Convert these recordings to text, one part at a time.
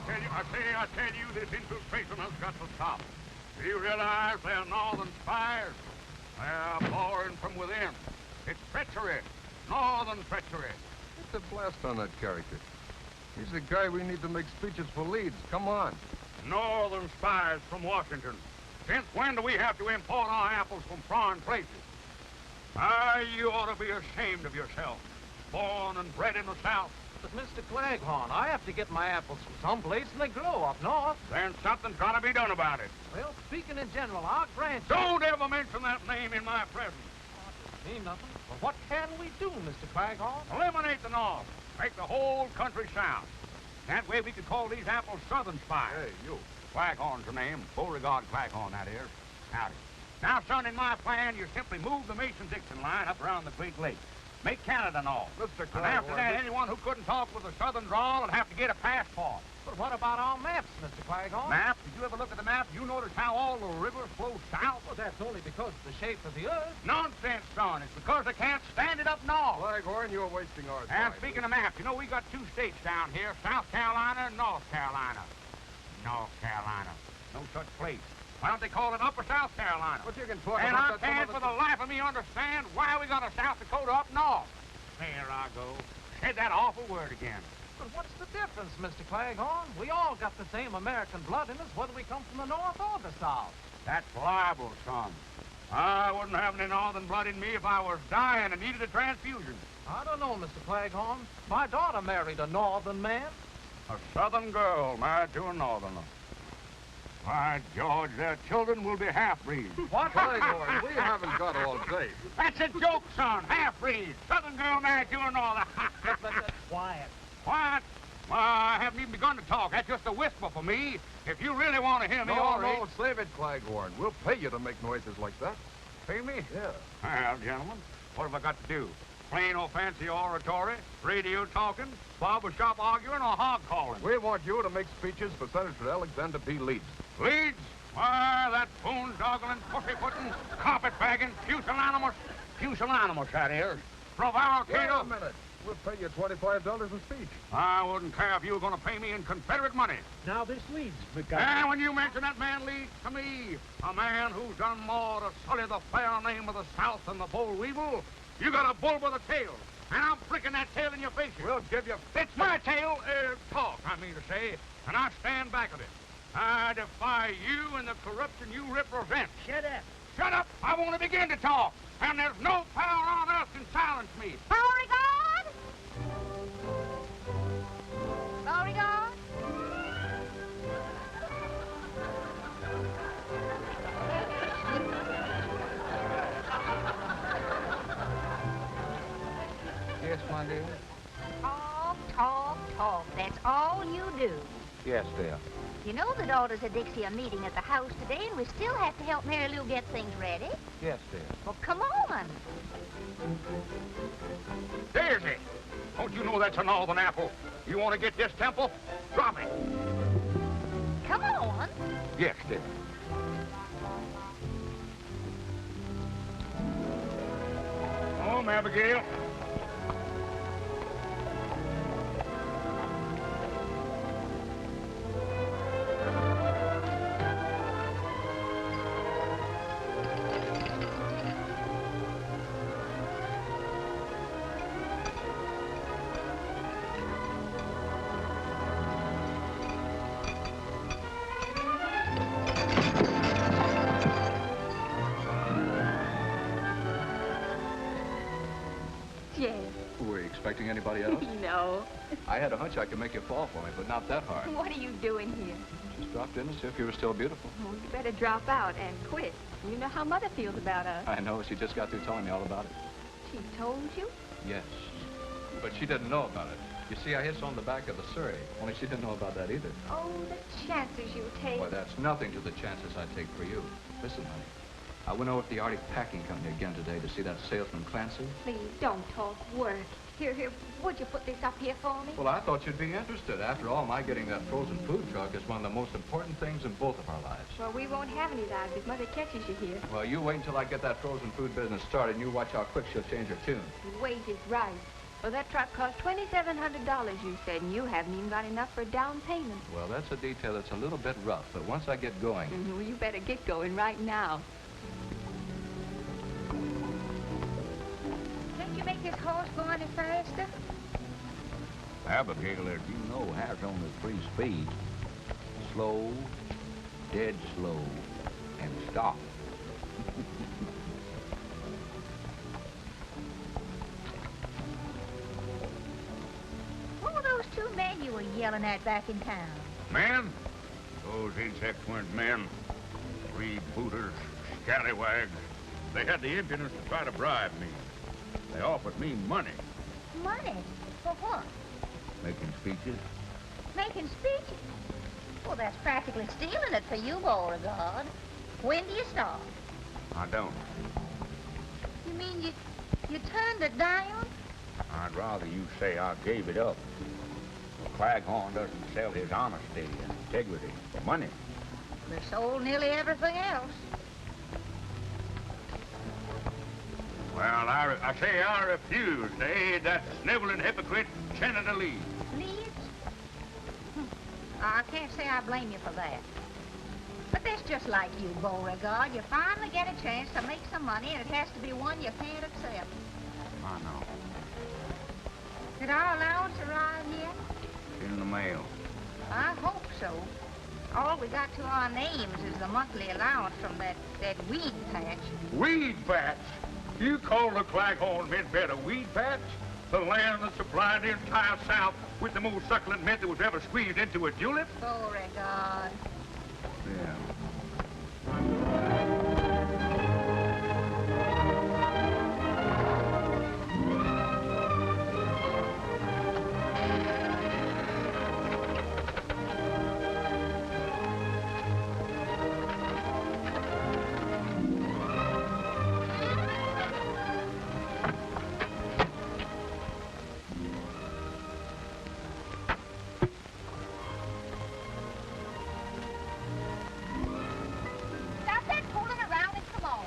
I tell you, this infiltration has got to stop. Do you realize they're northern spies? They're boring from within. It's treachery. Northern treachery. It's a blast on that character. He's the guy we need to make speeches for Leeds. Come on. Northern spies from Washington. Since when do we have to import our apples from foreign places? You ought to be ashamed of yourself. Born and bred in the South. But, Mr. Claghorn, I have to get my apples from someplace, and they grow up north. Then something's got to be done about it. Well, speaking in general, I'll grant you... Don't ever mention that name in my presence. Oh, mean nothing. But what can we do, Mr. Claghorn? Eliminate the North. Make the whole country South. That way we could call these apples Southern spies. Hey, you. Claghorn's the name. Beauregard Claghorn, that is. Howdy. Now, son, in my plan, you simply move the Mason-Dixon line up around the Great Lakes. Make Canada North. Mr. And after that, anyone who couldn't talk with a Southern drawl would have to get a passport. But what about our maps, Mr. Claghorn? Map? Did you ever look at the map? You notice how all the rivers flow south? Well, that's only because of the shape of the earth. Nonsense, son. It's because they can't stand it up north. Claghorn, you're wasting our time. And speaking of maps, you know, we got two states down here, South Carolina and North Carolina. North Carolina. No such place. Why don't they call it Upper South Carolina? But you can talk And about I that can't some for other the life of me understand why we got a South Dakota up north. There I go. Said that awful word again. But what's the difference, Mr. Claghorn? We all got the same American blood in us, whether we come from the north or the south. That's libel, son. I wouldn't have any northern blood in me if I was dying and needed a transfusion. I don't know, Mr. Claghorn. My daughter married a northern man. A southern girl married to a northerner. By George, their children will be half-breeds. What? Claghorn, we haven't got all day. That's a joke, son. Half-breeds. Southern girl married to a northerner. Quiet. What? I haven't even begun to talk. That's just a whisper for me. If you really want to hear me, all right. No, save it, Claghorn. We'll pay you to make noises like that. Pay me? Yeah. Well, gentlemen, what have I got to do? Plain old fancy oratory, radio talking, barber shop arguing, or hog calling? We want you to make speeches for Senator Alexander P. Leeds. Leeds? Why, that boondoggling, pussyfooting, carpetbagging, pusillanimous, that is. Wait a Prevaricator. minute. We'll pay you $25 a speech. I wouldn't care if you were going to pay me in Confederate money. Now this Leeds, And when you mention that man Leeds to me, a man who's done more to sully the fair name of the South than the boll weevil, you got a bull with a tail. And I'm flicking that tail in your face. We'll give you... It's my tail, talk, I mean to say, and I stand back of it. I defy you and the corruption you represent. Shut up. Shut up! I want to begin to talk, and there's no power on earth can silence me. Beauregard? Beauregard? Yes, my dear? Talk. That's all you do. Yes, dear. You know the daughters of Dixie are meeting at the house today, and we still have to help Mary Lou get things ready. Yes, dear. Well, come on. Daisy! Don't you know that's a northern apple? You want to get this temple? Drop it. Come on. Yes, dear. Home, Abigail. Yes. Were you expecting anybody else? No. I had a hunch I could make you fall for me, but not that hard. What are you doing here? Just dropped in to see if you were still beautiful. Oh, you better drop out and quit. You know how Mother feels about us. I know. She just got through telling me all about it. She told you? Yes. But she didn't know about it. You see, I hit on the back of the Surrey. Only she didn't know about that either. Oh, the chances you take. Boy, that's nothing to the chances I take for you. Listen, honey. I went over to the Arctic Packing Company again today to see that salesman Clancy. Please, don't talk work. Here, would you put this up here for me? Well, I thought you'd be interested. After all, my getting that frozen food truck is one of the most important things in both of our lives. Well, we won't have any lives if Mother catches you here. Well, you wait until I get that frozen food business started, and you watch how quick she'll change her tune. Wait is right. Well, that truck cost $2,700, you said, and you haven't even got enough for a down payment. Well, that's a detail that's a little bit rough, but once I get going... Well, you better get going right now. Can't you make this horse go any faster? Abigail, as you know, has only 3 speeds. Slow, dead slow, and stop. What were those 2 men you were yelling at back in town? Men? Those insect weren't men. Freebooters, scallywags. They had the impudence to try to bribe me. They offered me money. Money? For what? Making speeches. Making speeches? Well, that's practically stealing it for you, Beauregard. When do you start? I don't. You mean you turned it down? I'd rather you say I gave it up. Claghorn doesn't sell his honesty and integrity for money. We sold nearly everything else. Well, I say I refuse to aid that sniveling hypocrite, Senator Leeds. Leeds? I can't say I blame you for that. But that's just like you, Beauregard. You finally get a chance to make some money, and it has to be one you can't accept. I know. Did our allowance arrive yet? In the mail. I hope so. All we got to our names is the monthly allowance from that weed patch. Weed patch? You call the Claghorn mint bed a weed patch? The land that supplied the entire South with the most succulent mint that was ever squeezed into a julep? Beauregard. Yeah. Stop that fooling around and come on.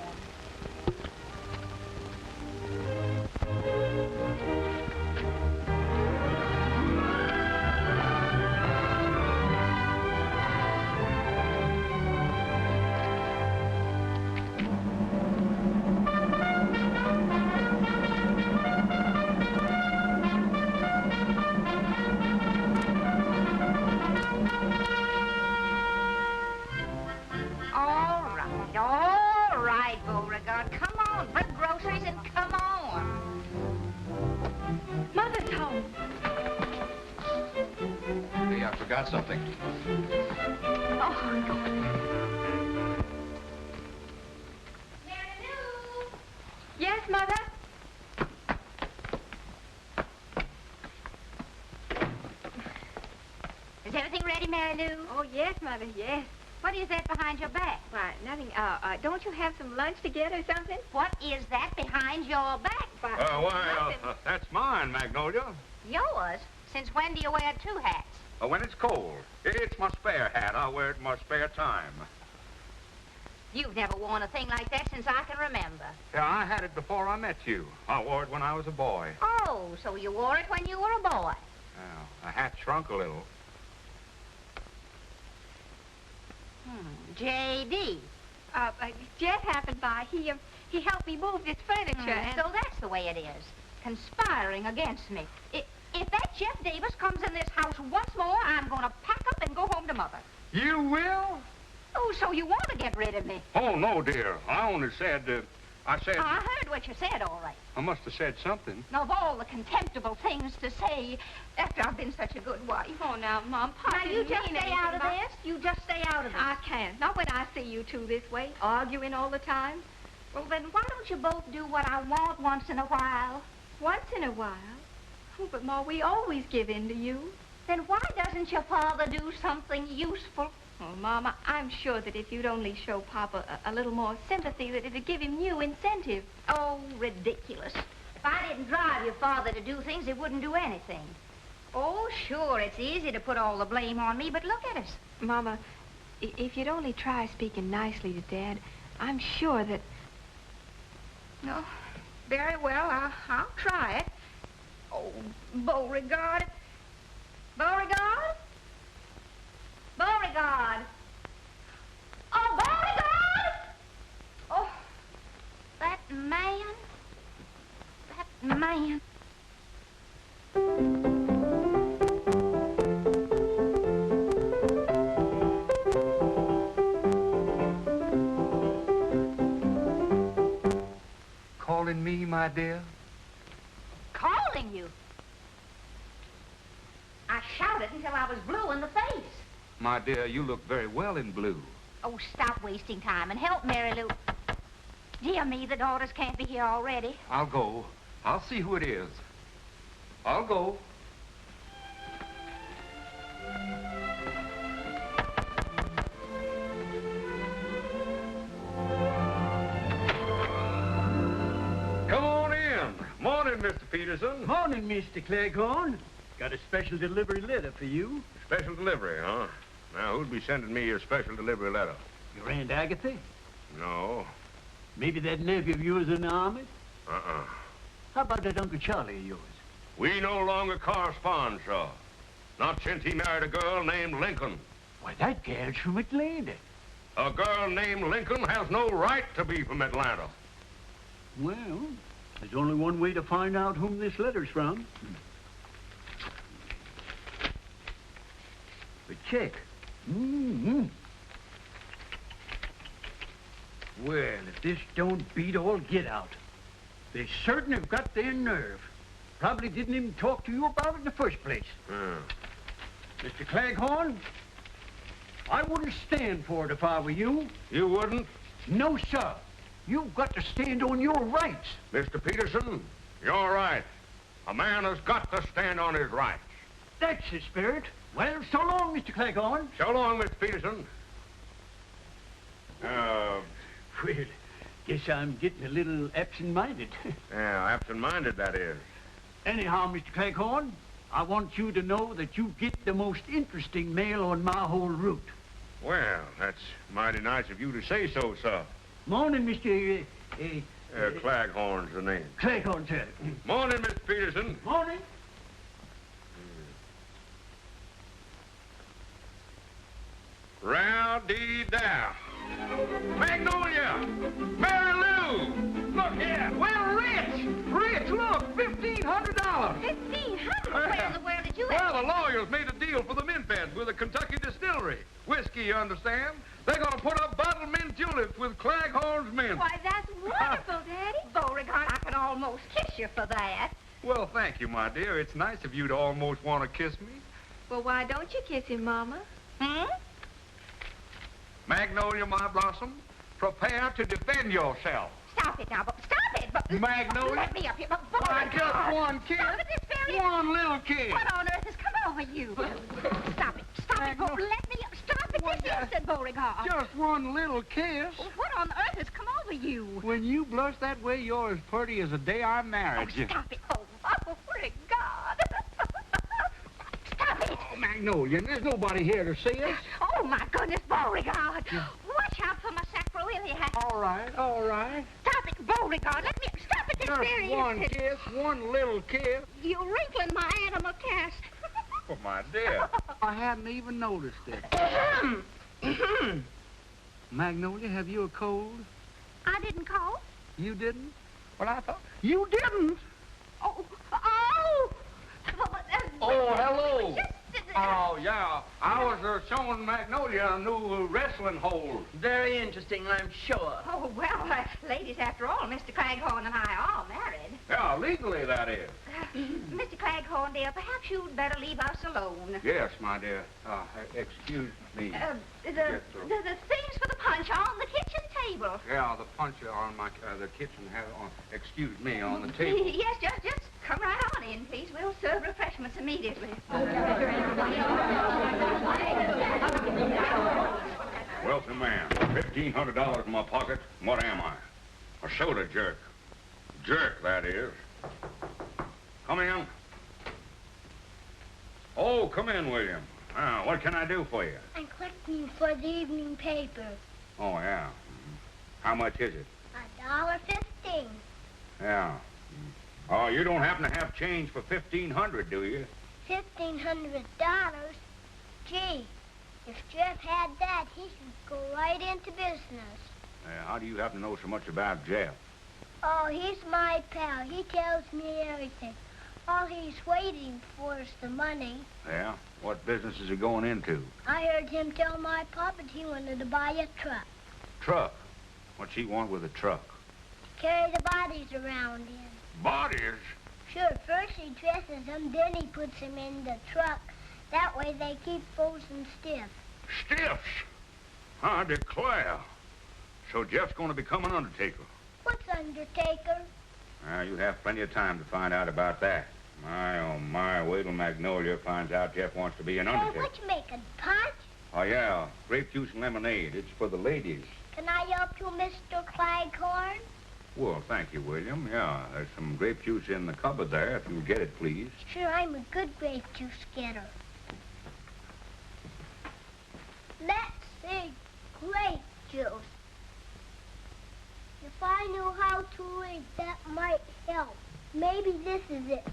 All right, Beauregard. Come on, bring groceries and come on. Mother's home. Hey, I forgot something. Oh, Mary Lou! yes, Mother? Is everything ready, Mary Lou? Oh, yes, Mother, yes. What is that behind your back? Why, nothing. Don't you have some lunch to get or something? What is that behind your back? Why, nothing. That's mine, Magnolia. Yours? Since when do you wear 2 hats? When it's cold. It's my spare hat. I wear it in my spare time. You've never worn a thing like that since I can remember. Yeah, I had it before I met you. I wore it when I was a boy. Oh, so you wore it when you were a boy. A hat shrunk a little. J.D. Jeff happened by. He helped me move this furniture, and... So that's the way it is. Conspiring against me. If that Jeff Davis comes in this house once more, I'm going to pack up and go home to Mother. You will? Oh, so you want to get rid of me? Oh, no, dear. I only said, I said... I heard what you said, all right. I must have said something. Of all the contemptible things to say after I've been such a good wife. Oh, now, Mom, Papa Now, you didn't just mean stay out of anything this. You just stay out of this. I can't. Not when I see you two this way, arguing all the time. Well, then why don't you both do what I want once in a while? Once in a while. Oh, but, Ma, we always give in to you. Then why doesn't your father do something useful? Oh, Mama, I'm sure that if you'd only show Papa a little more sympathy, that it'd give him new incentive. Oh, ridiculous. If I didn't drive your father to do things, he wouldn't do anything. Oh, sure, it's easy to put all the blame on me, but look at us. Mama, if you'd only try speaking nicely to Dad, I'm sure that... No, very well, I'll try it. Oh, Beauregard. Beauregard? Beauregard. Oh, Beauregard! Oh, that man. That man. Calling me, my dear? Calling you. I shouted until I was blue in the face. My dear, you look very well in blue. Oh, stop wasting time and help Mary Lou. Dear me, the daughters can't be here already. I'll go. I'll see who it is. I'll go. Come on in. Morning, Mr. Peterson. Morning, Mr. Cleghorn. Got a special delivery letter for you. Special delivery, huh? Now, who'd be sending me your special delivery letter? Your Aunt Agatha? No. Maybe that nephew of yours in the army? Uh-uh. How about that Uncle Charlie of yours? We no longer correspond, sir. Not since he married a girl named Lincoln. Why, that gal's from Atlanta. A girl named Lincoln has no right to be from Atlanta. Well, there's only one way to find out whom this letter's from. The check. Mm-hmm. Well, if this don't beat all get out. They certain have got their nerve. Probably didn't even talk to you about it in the first place. Mr. Cleghorn, I wouldn't stand for it if I were you. You wouldn't? No, sir. You've got to stand on your rights. Mr. Peterson, you're right. A man has got to stand on his rights. That's the spirit. Well, so long, Mr. Cleghorn. So long, Mr. Peterson. Well, guess I'm getting a little absent-minded. Yeah, absent-minded, that is. Anyhow, Mr. Cleghorn, I want you to know that you get the most interesting mail on my whole route. Well, that's mighty nice of you to say so, sir. Morning, Mr. Claghorn's the name. Cleghorn, sir. Morning, Mr. Peterson. Morning. Row-dee-dow. Magnolia! Mary Lou! Look here! Well, Rich! Rich, look! $1,500! $1,500? Where in the world did you Well, the lawyers made a deal for the mint beds with a Kentucky distillery. Whiskey, you understand? They're going to put up bottled mint tulips with Claghorn's mint. Why, that's wonderful, Daddy. Beauregard, I can almost kiss you for that. Well, thank you, my dear. It's nice of you to almost want to kiss me. Well, why don't you kiss him, Mama? Hmm? Magnolia, my blossom, prepare to defend yourself. Stop it now, stop it! But Magnolia? let me up here, but Why, Beauregard! just one kiss. Stop it this very... One little kiss. What on earth has come over you? Stop it, Beau. Let me up. Stop it this instant, Beauregard. Just one little kiss. What on earth has come over you? When you blush that way, you're as pretty as the day I married you. Stop it. Oh, Beauregard. Stop it. Oh, Magnolia, there's nobody here to see us. Oh, my goodness, Beauregard. Watch out for my sacroiliac. All right, all right. Stop it, Beauregard. Let me stop it this very Just one instant. kiss, one little kiss. You're wrinkling my animal cast. Oh, my dear. I hadn't even noticed it. Magnolia, have you a cold? I didn't call. You didn't? Well, I thought... You didn't? Oh. Oh, hello. Oh, yeah. I was showing Magnolia a new wrestling hold. Very interesting, I'm sure. Oh, well, ladies, after all, Mr. Claghorn and I are married. Yeah, legally, that is. Mr. Claghorn, dear, perhaps you'd better leave us alone. Yes, my dear. Excuse me. The things for the punch are on the kitchen table. Yeah, the punch on the kitchen excuse me, on the table. Yes, just come right on in, please. We'll serve refreshments immediately. Wealthy man, $1,500 in my pocket. What am I? A soda jerk. Jerk, that is. Come in. Oh, come in, William. What can I do for you? I'm collecting for the evening paper. Oh, yeah. How much is it? $1.15. Yeah. Oh, you don't happen to have change for $1,500, do you? $1,500? Gee, if Jeff had that, he could go right into business. How do you happen to know so much about Jeff? Oh, he's my pal. He tells me everything. All he's waiting for is the money. Yeah? What business is he going into? I heard him tell my papa that he wanted to buy a truck. Truck? What's he want with a truck? To carry the bodies around in. Bodies? Sure, first he dresses them, then he puts them in the truck. That way they keep frozen stiff. Stiffs? I declare. So Jeff's going to become an undertaker. What's undertaker? You have plenty of time to find out about that. My, oh my, wait till Magnolia finds out Jeff wants to be an undertaker. Hey, what you making, punch? Oh, yeah, grape juice and lemonade. It's for the ladies. Can I help you, Mr. Claghorn? Well, thank you, William. Yeah, there's some grape juice in the cupboard there, if you'll get it, please. Sure, I'm a good grape juice getter. Let's see, grape juice. If I knew how to read, that might help. Maybe this is it.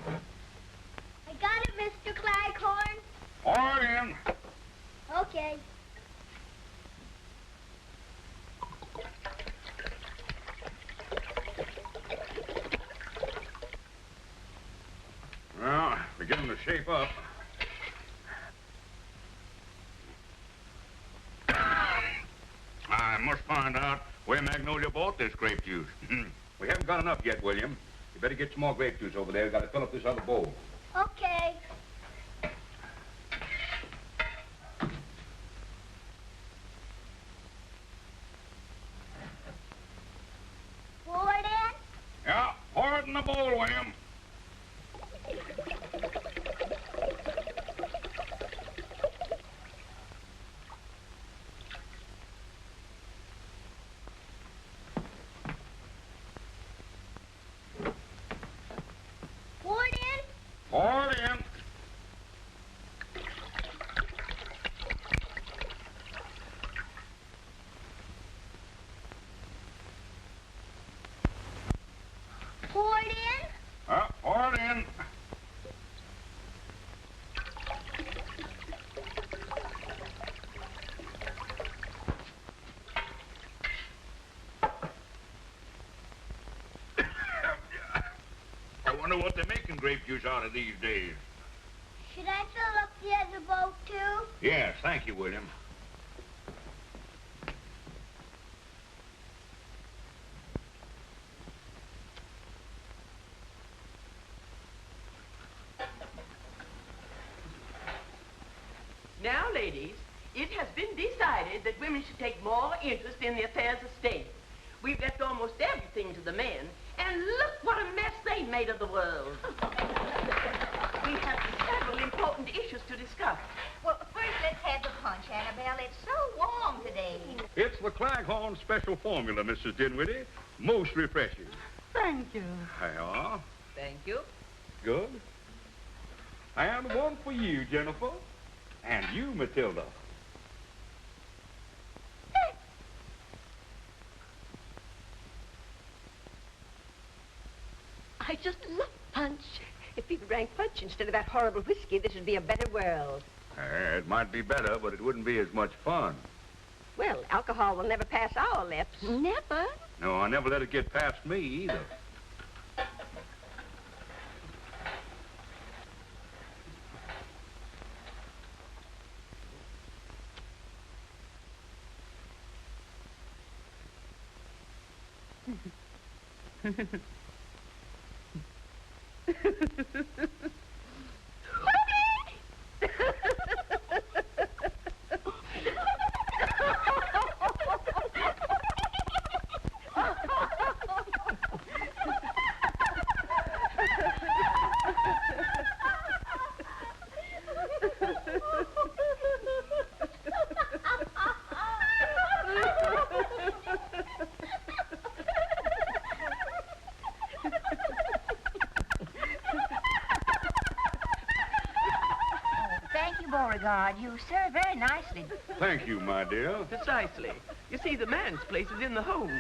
I got it, Mr. Claghorn. All right, in. Okay. Well, beginning to shape up. I must find out where Magnolia bought this grape juice. We haven't got enough yet, William. You better get some more grape juice over there. We've got to fill up this other bowl. Okay. Pour it in? Yeah, pour it in the bowl, William. Pour it in? Pour it in. Pour it in? Pour it in. I wonder what they're making grape juice out of these days. Should I fill up the other boat, too? Yes, thank you, William. Now, ladies, it has been decided that women should take more interest in the affairs of state. We've left almost everything to the men, and look what a mess they made of the world. We have several important issues to discuss. Well, first let's have the punch, Annabelle. It's so warm today. It's the Claghorn special formula, Mrs. Dinwiddie. Most refreshing. Thank you. Hi-ya. Thank you. Good. And one for you, Jennifer. And you, Matilda. I just love punch. If people drank punch instead of that horrible whiskey, this would be a better world. It might be better, but it wouldn't be as much fun. Well, alcohol will never pass our lips. Never? No, I never let it get past me either. Thank you, Beauregard. You served very nicely. Thank you, my dear. Precisely. You see, the man's place is in the home.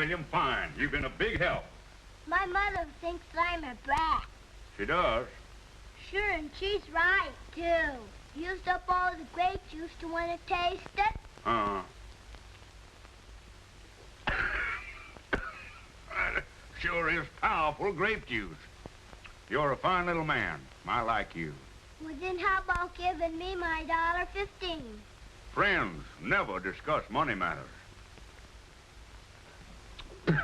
William, fine. You've been a big help. My mother thinks I'm a brat. She does. Sure, and she's right, too. Used up all the grape juice to want to taste it. Sure is powerful grape juice. You're a fine little man. I like you. Well, then how about giving me my $1.15? Friends never discuss money matters. Does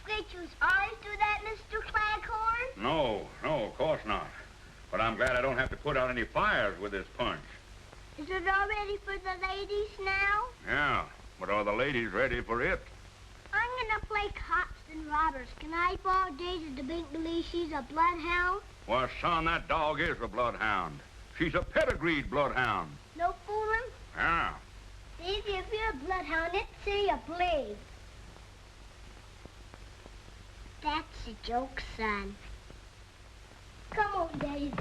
grape juice always do that, Mr. Claghorn? No, of course not. But I'm glad I don't have to put out any fires with this punch. Is it all ready for the ladies now? Yeah, but are the ladies ready for it? I'm gonna play cops and robbers. Can I borrow Daisy to make believe she's a bloodhound? Well, son, that dog is a bloodhound. She's a pedigreed bloodhound. No fooling? Yeah. Daisy, if you're a bloodhound, let's say you please. That's a joke, son. Come on, Daisy.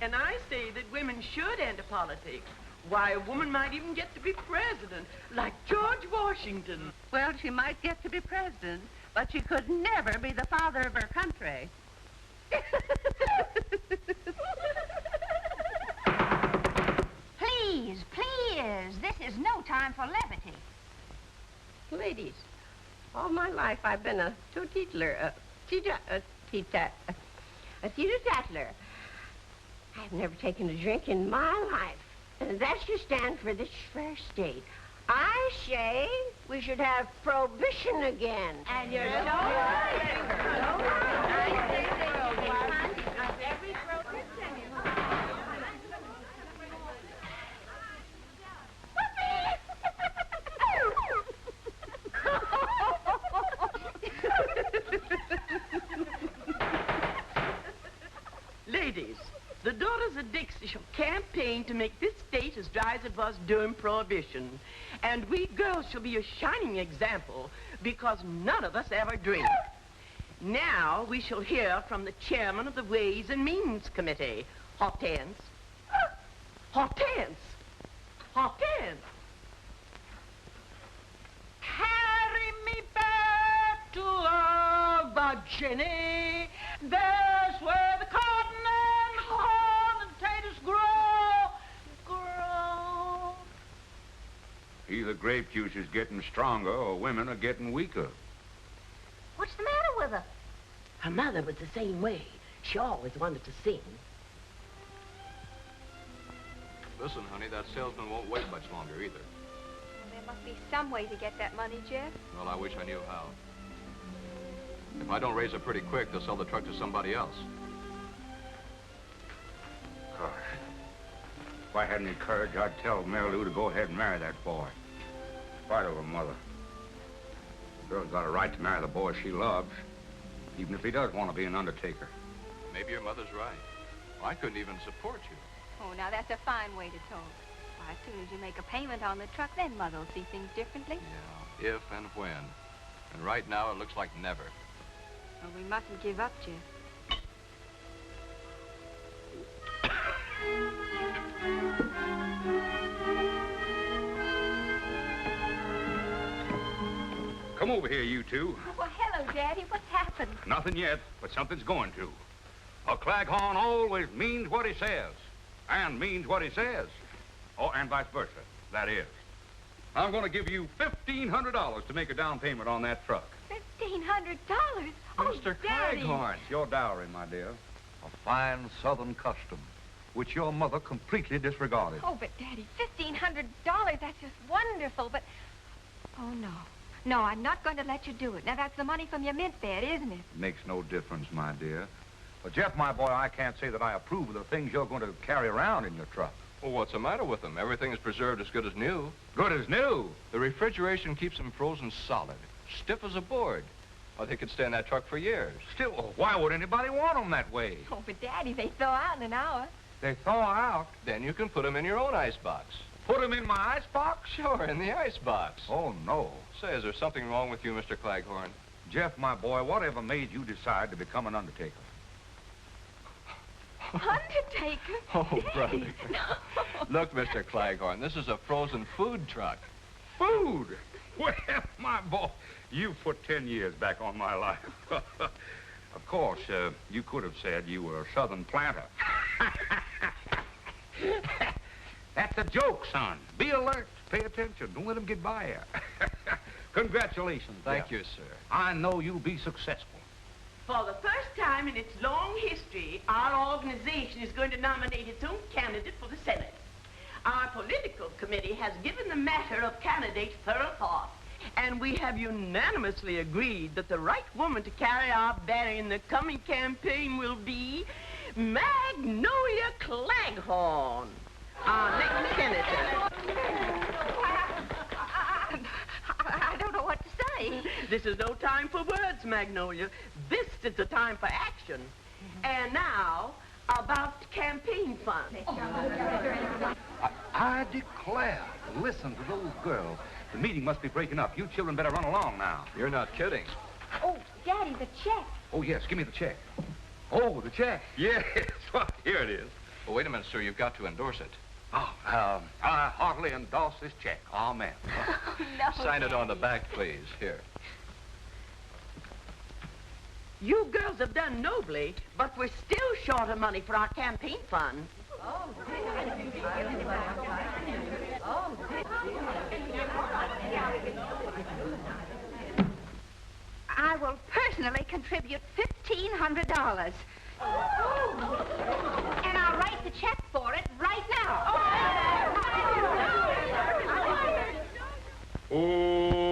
And I say that women should enter politics. Why, a woman might even get to be president, like George Washington. Well, she might get to be president, but she could never be the father of her country. Please, this is no time for levity. Ladies, all my life I've been a teetotaler, a teetotaler. I've never taken a drink in my life. And that should stand for this fair state. I say we should have prohibition again. And you're so right. Ladies, the Daughters of Dixie shall campaign to make this state as dry as it was during Prohibition. And we girls shall be a shining example because none of us ever drink. Now we shall hear from the chairman of the Ways and Means Committee. Hortense. Hortense. Hortense. Carry me back to old Virginia. There's where the cotton and corn and potatoes grow. Either grape juice is getting stronger or women are getting weaker. What's the matter with her? Her mother was the same way. She always wanted to sing. Listen, honey, that salesman won't wait much longer either. Well, there must be some way to get that money, Jeff. Well, I wish I knew how. If I don't raise it pretty quick, they'll sell the truck to somebody else. Gosh. If I had any courage, I'd tell Mary Lou to go ahead and marry that boy. In spite of her mother. The girl's got a right to marry the boy she loves, even if he does want to be an undertaker. Maybe your mother's right. Well, I couldn't even support you. Oh, now that's a fine way to talk. Why, as soon as you make a payment on the truck, then Mother will see things differently. Yeah, if and when. And right now, it looks like never. Well, we mustn't give up, Jeff. Come over here, you two. Well, hello, Daddy. What's happened? Nothing yet, but something's going to. A Claghorn always means what he says, and means what he says. Oh, and vice versa, that is. I'm going to give you $1,500 to make a down payment on that truck. $1,500? Oh, Mr. Daddy. Claghorn. It's your dowry, my dear. A fine Southern custom, which your mother completely disregarded. Oh, but Daddy, $1,500, that's just wonderful, but... Oh, no. No, I'm not going to let you do it. Now, that's the money from your mint bed, isn't it? Makes no difference, my dear. But, Jeff, my boy, I can't say that I approve of the things you're going to carry around in your truck. Well, what's the matter with them? Everything is preserved as good as new. Good as new? The refrigeration keeps them frozen solid, stiff as a board. Well, they could stay in that truck for years. Still, why would anybody want them that way? Oh, but Daddy, they thaw out in an hour. They thaw out? Then you can put them in your own icebox. Put them in my icebox? Sure, in the icebox. Oh, no. Say, is there something wrong with you, Mr. Claghorn? Jeff, my boy, whatever made you decide to become an undertaker? Undertaker? Oh, brother. Look, Mr. Claghorn, this is a frozen food truck. Food? Well, my boy, you put 10 years back on my life. Of course, you could have said you were a southern planter. That's a joke, son. Be alert. Pay attention. Don't let them get by you. Congratulations, Thank Jeff. you, sir. I know you'll be successful. For the first time in its long history, our organization is going to nominate its own candidate for the Senate. Our political committee has given the matter of candidates thorough thought, and we have unanimously agreed that the right woman to carry our banner in the coming campaign will be Magnolia Claghorn, our next senator. I don't know what to say. This is no time for words, Magnolia. This is the time for action. And now, about campaign funds. I declare, listen to those girls. The meeting must be breaking up. You children better run along now. You're not kidding. Oh, Daddy, the check. Oh, yes, give me the check. Oh, the check. Yes, well, here it is. Well, wait a minute, sir. You've got to endorse it. Oh, I heartily endorse this check. Amen. No, Sign it on the Daddy. back, please. Here. You girls have done nobly, but we're still short of money for our campaign fund. I will personally contribute $1,500. And I'll write the check for it right now.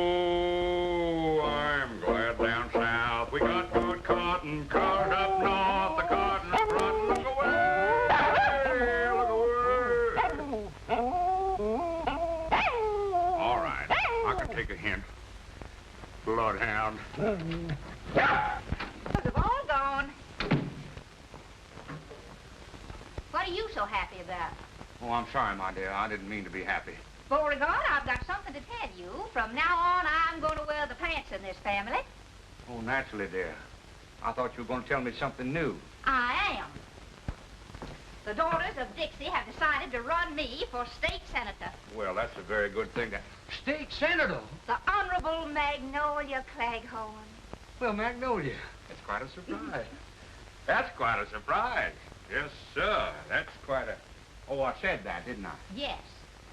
Oh, I'm glad down south we got good cotton. Cars up north, the cotton's front. Look away, look away. All right, I can take a hint. Bloodhound. They're all gone. What are you so happy about? Oh, I'm sorry, my dear. I didn't mean to be happy. Beauregard, I've got something to tell you. From now on, I'm going to wear the pants in this family. Oh, naturally, dear. I thought you were going to tell me something new. I am. The daughters of Dixie have decided to run me for state senator. Well, that's a very good thing. State senator? The Honorable Magnolia Claghorn. Well, Magnolia, that's quite a surprise. That's quite a surprise. Yes, sir. That's quite a... Oh, I said that, didn't I? Yes.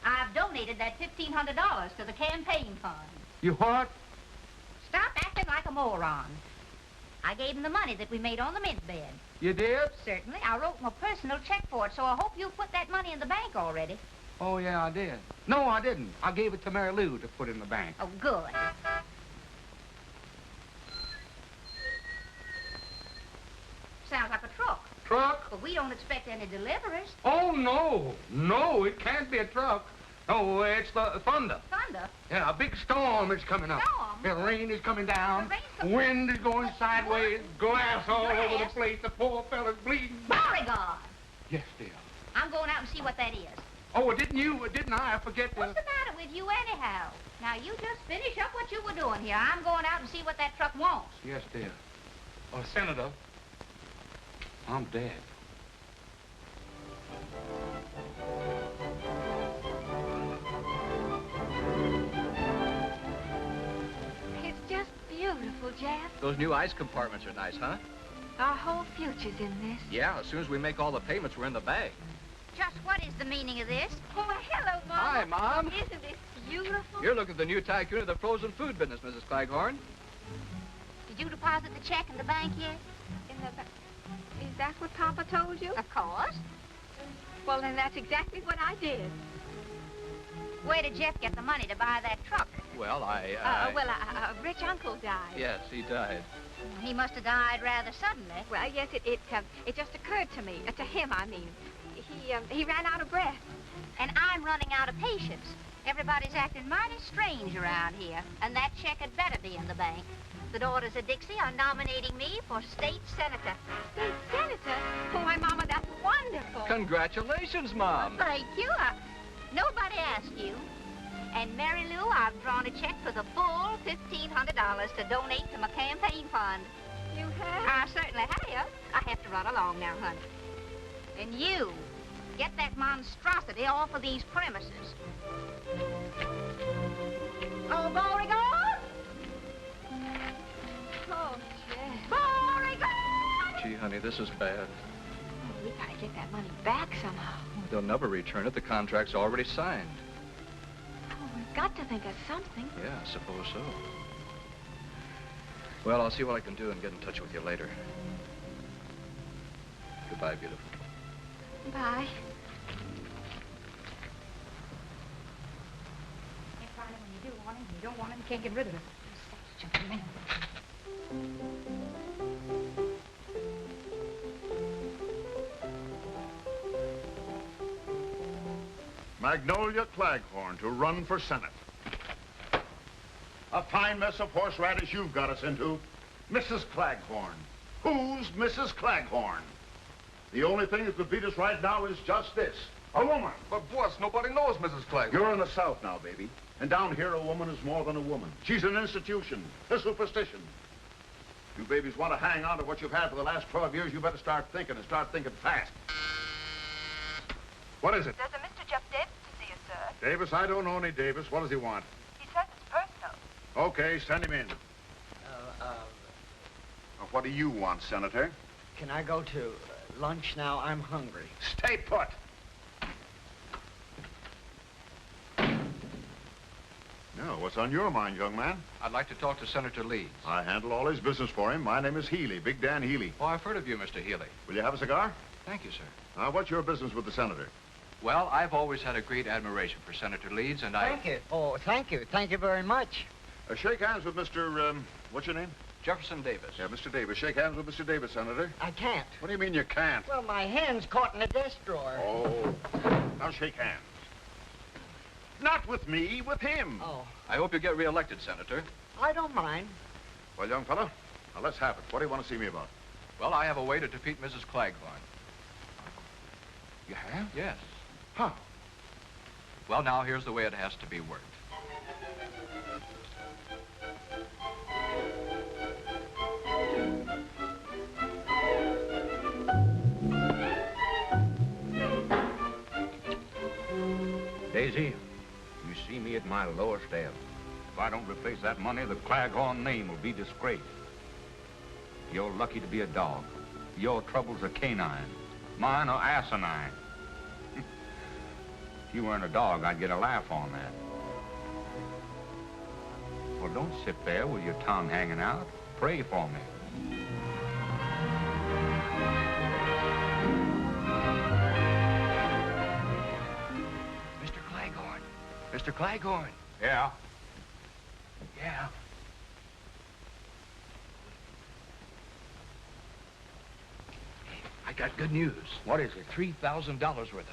I've donated that $1,500 to the campaign fund. You what? Stop acting like a moron. I gave him the money that we made on the mint bed. You did? Certainly. I wrote him a personal check for it, so I hope you put that money in the bank already. Oh, yeah, I did. No, I didn't. I gave it to Mary Lou to put in the bank. Oh, good. Sounds like a truck. Truck? But we don't expect any deliveries. Oh, no. No, it can't be a truck. No, it's the thunder. Thunder? Yeah, a big storm is coming up. Storm? The rain is coming down. The rain's Wind is going sideways. Glass all over the place. The poor fella's bleeding. Beauregard! Yes, dear. I'm going out and see what that is. Oh, didn't I? I forget to... What's the matter with you anyhow? Now, you just finish up what you were doing here. I'm going out and see what that truck wants. Yes, dear. Senator, I'm dead. It's just beautiful, Jeff. Those new ice compartments are nice, huh? Our whole future's in this. Yeah, as soon as we make all the payments, we're in the bag. Just what is the meaning of this? Oh, hello, Mom. Hi, Mom. Isn't this beautiful? You're looking at the new tycoon of the frozen food business, Mrs. Claghorn. Did you deposit the check in the bank yet? Is that what Papa told you? Of course. Well, then that's exactly what I did. Where did Jeff get the money to buy that truck? Well, A rich uncle died. Yes, he died. He must have died rather suddenly. Well, yes, it just occurred to me. To him, I mean. He ran out of breath. And I'm running out of patience. Everybody's acting mighty strange around here. And that check had better be in the bank. The daughters of Dixie are nominating me for state senator. State senator? Oh, my Mama, that's wonderful. Congratulations, Mom. Thank you. Nobody asked you. And Mary Lou, I've drawn a check for the full $1,500 to donate to my campaign fund. You have? I certainly have. I have to run along now, honey. And you, get that monstrosity off of these premises. Oh, Beauregard! Oh, Jeff. Beauregard! Gee, honey, this is bad. Oh, we gotta get that money back somehow. They'll never return it. The contract's already signed. Oh, we've got to think of something. Yeah, I suppose so. Well, I'll see what I can do and get in touch with you later. Goodbye, beautiful. Bye. Can't find it when you do want him. You don't want him, you can't get rid of it. Magnolia Claghorn to run for Senate. A fine mess of horseradish you've got us into. Mrs. Claghorn. Who's Mrs. Claghorn? The only thing that could beat us right now is just this. A woman. But, boss, nobody knows Mrs. Claghorn. You're in the South now, baby. And down here, a woman is more than a woman. She's an institution, a superstition. If you babies want to hang on to what you've had for the last 12 years, you better start thinking and start thinking fast. What is it? There's a Mr. Jeff Davis to see you, sir. Davis? I don't know any Davis. What does he want? He says it's personal. Okay, send him in. What do you want, Senator? Can I go to lunch now? I'm hungry. Stay put. Now, what's on your mind, young man? I'd like to talk to Senator Leeds. I handle all his business for him. My name is Healy, Big Dan Healy. Oh, I've heard of you, Mr. Healy. Will you have a cigar? Thank you, sir. What's your business with the senator? Well, I've always had a great admiration for Senator Leeds, and Thank you. Oh, thank you. Thank you very much. Shake hands with Mr. What's your name? Jefferson Davis. Yeah, Mr. Davis. Shake hands with Mr. Davis, Senator. I can't. What do you mean you can't? Well, my hand's caught in a desk drawer. Oh. Now shake hands. Not with me, with him. Oh. I hope you get reelected, Senator. I don't mind. Well, young fella, now let's have it. What do you want to see me about? Well, I have a way to defeat Mrs. Claghorn. You have? Yes. How? Well, now, here's the way it has to be worked. Daisy, you see me at my lowest ebb. If I don't replace that money, the Claghorn name will be disgraced. You're lucky to be a dog. Your troubles are canine. Mine are asinine. If you weren't a dog, I'd get a laugh on that. Well, don't sit there with your tongue hanging out. Pray for me. Mr. Claghorn. Mr. Claghorn. Yeah? Yeah. I got good news. What is it? $3,000 worth of it.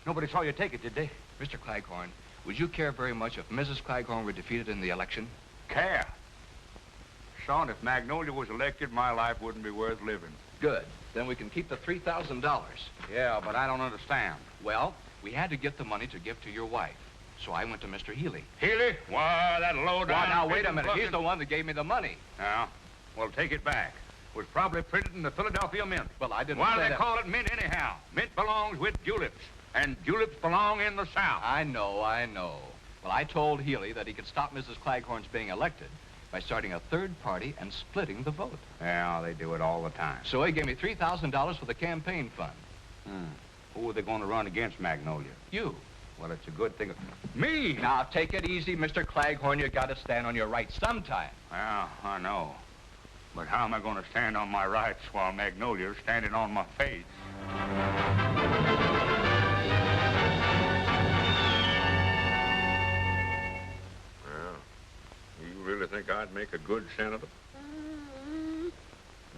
Nobody saw you take it, did they? Mr. Claghorn, would you care very much if Mrs. Claghorn were defeated in the election? Care? Son, if Magnolia was elected, my life wouldn't be worth living. Good. Then we can keep the $3,000. Yeah, but I don't understand. Well, we had to get the money to give to your wife. So I went to Mr. Healy. Healy? Why, that low-down... Well, now, wait a minute. He's the one that gave me the money. Yeah? Well, take it back. It was probably printed in the Philadelphia Mint. Well, I didn't Why say do they that. call it mint anyhow? Mint belongs with juleps, and juleps belong in the South. I know. Well, I told Healy that he could stop Mrs. Claghorn's being elected by starting a third party and splitting the vote. Yeah, they do it all the time. So he gave me $3,000 for the campaign fund. Who are they going to run against, Magnolia? You. Well, it's a good thing. Me? Now, take it easy, Mr. Claghorn. You got to stand on your rights sometime. Yeah, I know. But how am I going to stand on my rights while Magnolia's standing on my face? Well, you really think I'd make a good senator?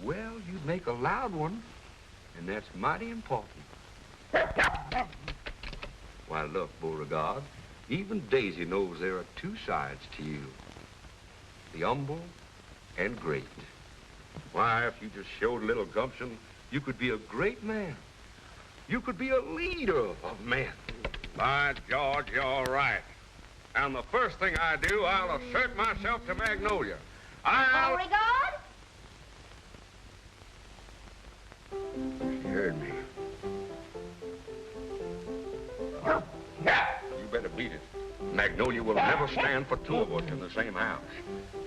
Well, you'd make a loud one, and that's mighty important. Why, look, Beauregard, even Daisy knows there are two sides to you. The humble and great. Why, if you just showed a little gumption, you could be a great man. You could be a leader of men. By George, you're right. And the first thing I do, I'll assert myself to Magnolia. I'll... Beauregard? She heard me. Yeah. You better beat it. Magnolia will never stand for two of us in the same house.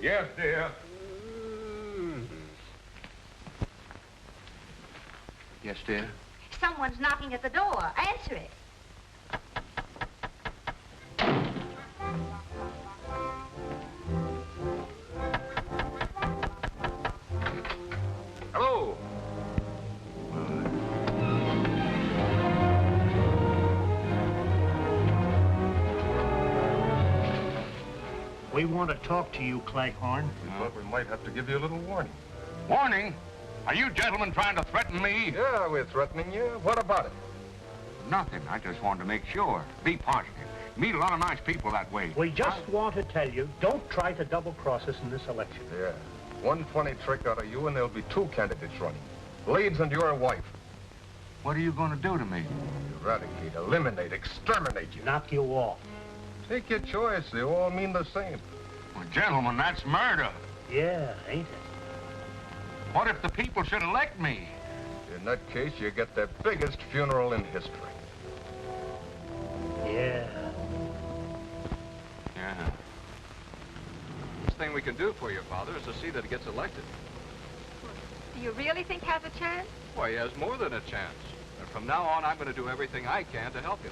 Yes, dear. Yes, dear? Someone's knocking at the door. Answer it. Hello. We want to talk to you, Claghorn. We thought we might have to give you a little warning. Warning? Are you gentlemen trying to threaten me? Yeah, we're threatening you. What about it? Nothing. I just wanted to make sure. Be positive. Meet a lot of nice people that way. We just want to tell you, don't try to double-cross us in this election. Yeah. One funny trick out of you and there'll be two candidates running. Leeds and your wife. What are you going to do to me? Eradicate, eliminate, exterminate you. Knock you off. Take your choice. They all mean the same. Well, gentlemen, that's murder. Yeah, ain't it? What if the people should elect me? In that case, you get the biggest funeral in history. Yeah. Yeah. Best thing we can do for your father is to see that he gets elected. Do you really think he has a chance? Why, he has more than a chance. And from now on, I'm going to do everything I can to help him.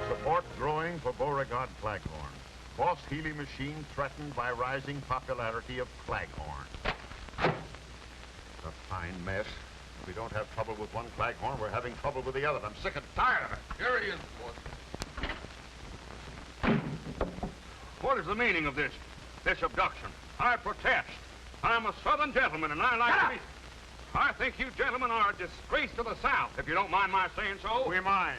Support growing for Beauregard Claghorn. Boss Healy machine threatened by rising popularity of Claghorn. A fine mess. If we don't have trouble with one Claghorn, we're having trouble with the other. I'm sick and tired of it. Here he is, boss. What is the meaning of this abduction? I protest. I'm a Southern gentleman, and I like to be... I think you gentlemen are a disgrace to the South, if you don't mind my saying so. We mind.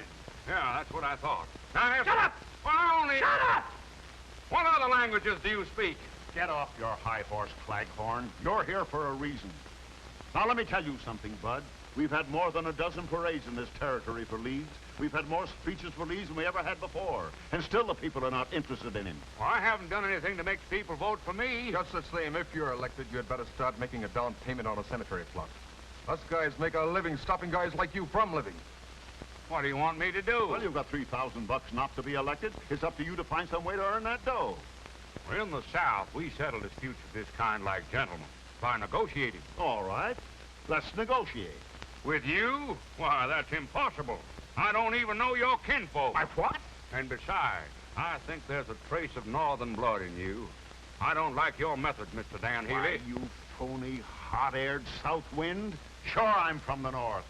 Yeah, that's what I thought. Now, Shut up! Well, I only... Shut up! What other languages do you speak? Get off your high horse, Claghorn. You're here for a reason. Now, let me tell you something, Bud. We've had more than a dozen parades in this territory for Leeds. We've had more speeches for Leeds than we ever had before. And still the people are not interested in him. Well, I haven't done anything to make people vote for me. Just the same, if you're elected, you'd better start making a down payment on a cemetery plot. Us guys make our living stopping guys like you from living. What do you want me to do? Well, you've got $3,000 not to be elected. It's up to you to find some way to earn that dough. Well, in the South, we settle disputes of this kind like gentlemen, by negotiating. All right. Let's negotiate. With you? Why, that's impossible. I don't even know your kinfolk. My what? And besides, I think there's a trace of northern blood in you. I don't like your methods, Mr. Dan Healy. Why, you phony, hot-aired south wind. Sure, I'm from the north.